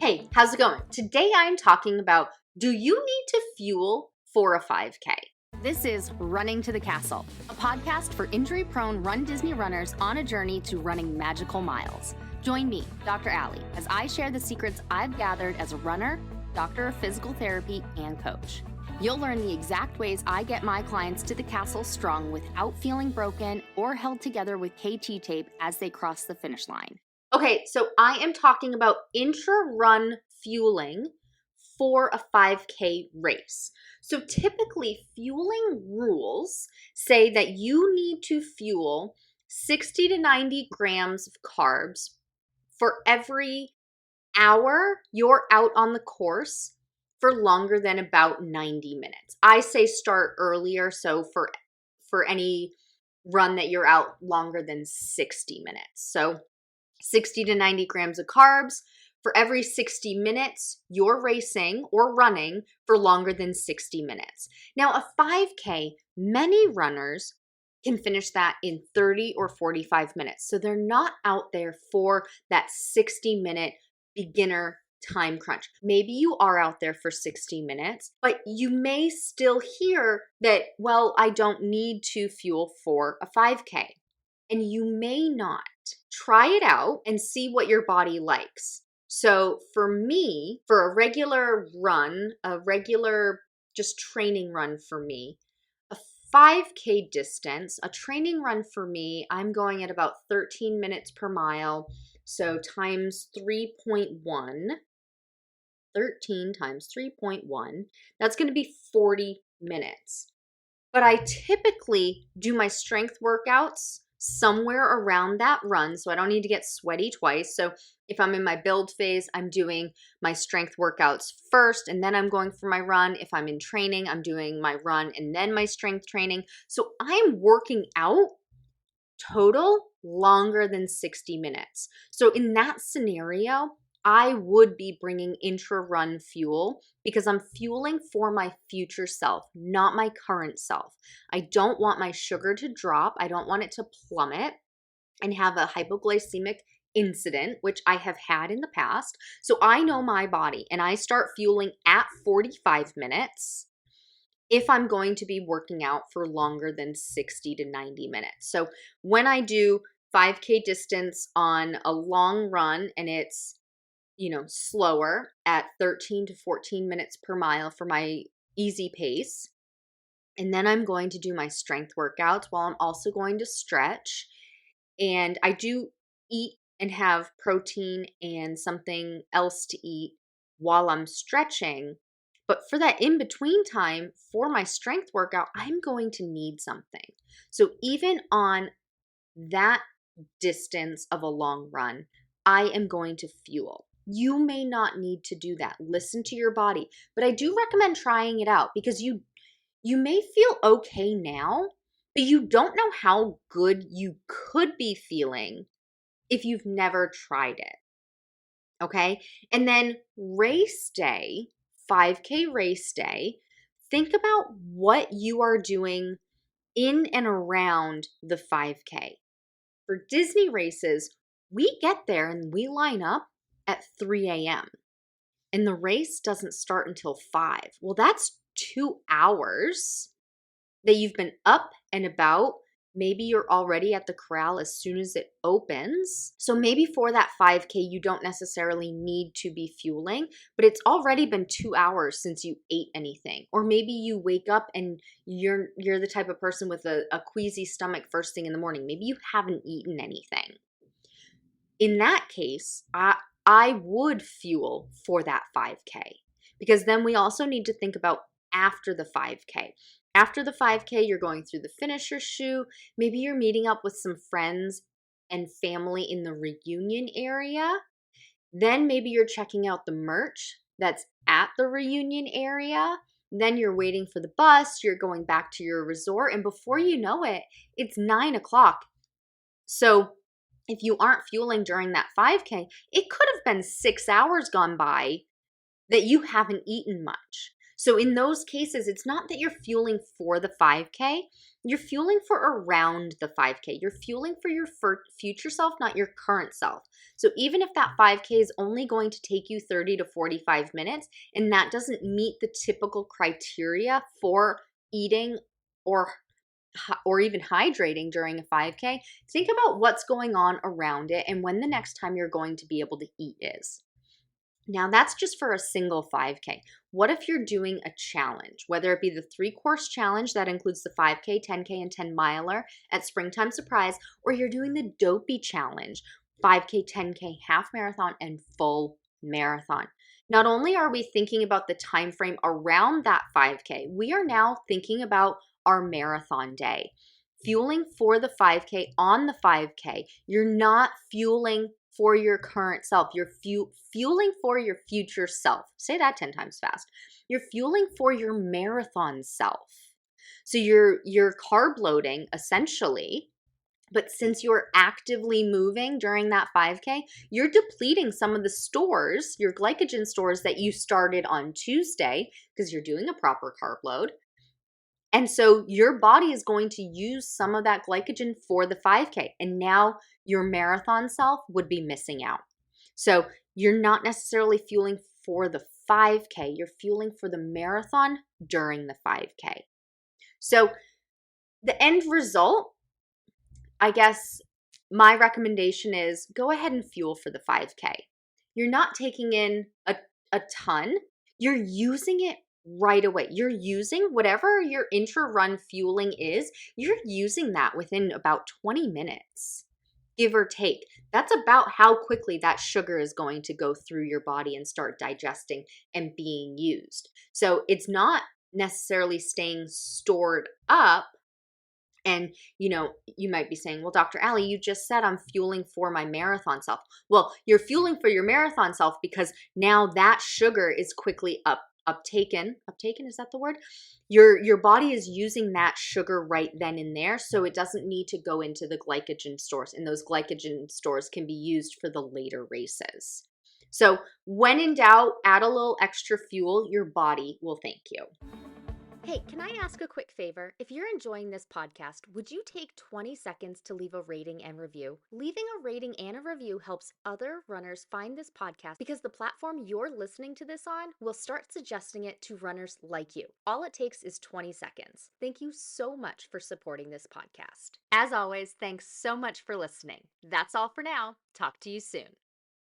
Hey, how's it going? Today I'm talking about, do you need to fuel for a 5K? This is Running to the Castle, a podcast for injury-prone Run Disney runners on a journey to running magical miles. Join me, Dr. Allie, as I share the secrets I've gathered as a runner, doctor of physical therapy, and coach. You'll learn the exact ways I get my clients to the castle strong without feeling broken or held together with KT tape as they cross the finish line. Okay, so I am talking about intra-run fueling for a 5K race. So typically, fueling rules say that you need to fuel 60 to 90 grams of carbs for every hour you're out on the course for longer than about 90 minutes. I say start earlier, so for any run that you're out longer than 60 minutes. So 60 to 90 grams of carbs for every 60 minutes you're racing or running for longer than 60 minutes. Now, a 5K, many runners can finish that in 30 or 45 minutes. So they're not out there for that 60-minute beginner time crunch. Maybe you are out there for 60 minutes, but you may still hear that, well, I don't need to fuel for a 5K. And you may not. Try it out and see what your body likes. So for me, for a regular run, a regular just training run for me, a 5K distance, a training run for me, I'm going at about 13 minutes per mile. So times 3.1, 13 times 3.1, that's going to be 40 minutes. But I typically do my strength workouts somewhere around that run, so I don't need to get sweaty twice. So if I'm in my build phase, I'm doing my strength workouts first, and then I'm going for my run. If I'm in training, I'm doing my run and then my strength training. So I'm working out total longer than 60 minutes. So in that scenario, I would be bringing intra-run fuel because I'm fueling for my future self, not my current self. I don't want my sugar to drop. I don't want it to plummet and have a hypoglycemic incident, which I have had in the past. So I know my body, and I start fueling at 45 minutes if I'm going to be working out for longer than 60 to 90 minutes. So when I do 5K distance on a long run and it's slower at 13 to 14 minutes per mile for my easy pace. And then I'm going to do my strength workouts while I'm also going to stretch. And I do eat and have protein and something else to eat while I'm stretching. But for that in-between time for my strength workout, I'm going to need something. So even on that distance of a long run, I am going to fuel. You may not need to do that. Listen to your body. But I do recommend trying it out because you may feel okay now, but you don't know how good you could be feeling if you've never tried it. Okay? And then race day, 5K race day, think about what you are doing in and around the 5K. For Disney races, we get there and we line up at 3 a.m. and the race doesn't start until 5. Well, that's 2 hours that you've been up and about. Maybe you're already at the corral as soon as it opens. So maybe for that 5K, you don't necessarily need to be fueling, but it's already been 2 hours since you ate anything. Or maybe you wake up and you're the type of person with a queasy stomach first thing in the morning. Maybe you haven't eaten anything. In that case, I would fuel for that 5K because then we also need to think about after the 5K. After the 5K, you're going through the finisher shoe. Maybe you're meeting up with some friends and family in the reunion area. Then maybe you're checking out the merch that's at the reunion area. Then you're waiting for the bus. You're going back to your resort. And before you know it, it's 9 o'clock. So if you aren't fueling during that 5K, it could have been 6 hours gone by that you haven't eaten much. So in those cases, it's not that you're fueling for the 5K, you're fueling for around the 5K. You're fueling for your future self, not your current self. So even if that 5K is only going to take you 30 to 45 minutes, and that doesn't meet the typical criteria for eating or even hydrating during a 5K, think about what's going on around it and when the next time you're going to be able to eat is. Now, that's just for a single 5K. What if you're doing a challenge, whether it be the 3-course challenge that includes the 5K, 10K, and 10 miler at Springtime Surprise, or you're doing the Dopey challenge, 5K, 10K, half marathon, and full marathon. Not only are we thinking about the time frame around that 5K, we are now thinking about our marathon day. Fueling for the 5K on the 5K, you're not fueling for your current self. You're fueling for your future self. Say that 10 times fast. You're fueling for your marathon self. So you're carb loading essentially, but since you're actively moving during that 5K, you're depleting some of the stores, your glycogen stores that you started on Tuesday because you're doing a proper carb load. And so your body is going to use some of that glycogen for the 5K. And now your marathon self would be missing out. So you're not necessarily fueling for the 5K. You're fueling for the marathon during the 5K. So the end result, I guess my recommendation is go ahead and fuel for the 5K. You're not taking in a ton. You're using it right away. You're using whatever your intra-run fueling is, you're using that within about 20 minutes, give or take. That's about how quickly that sugar is going to go through your body and start digesting and being used. So it's not necessarily staying stored up. And, you might be saying, well, Dr. Allie, you just said I'm fueling for my marathon self. Well, you're fueling for your marathon self because now that sugar is quickly uptaken. Uptaken, is that the word? Your body is using that sugar right then and there, so it doesn't need to go into the glycogen stores, and those glycogen stores can be used for the later races. So when in doubt, add a little extra fuel. Your body will thank you. Hey, can I ask a quick favor? If you're enjoying this podcast, would you take 20 seconds to leave a rating and review? Leaving a rating and a review helps other runners find this podcast because the platform you're listening to this on will start suggesting it to runners like you. All it takes is 20 seconds. Thank you so much for supporting this podcast. As always, thanks so much for listening. That's all for now. Talk to you soon.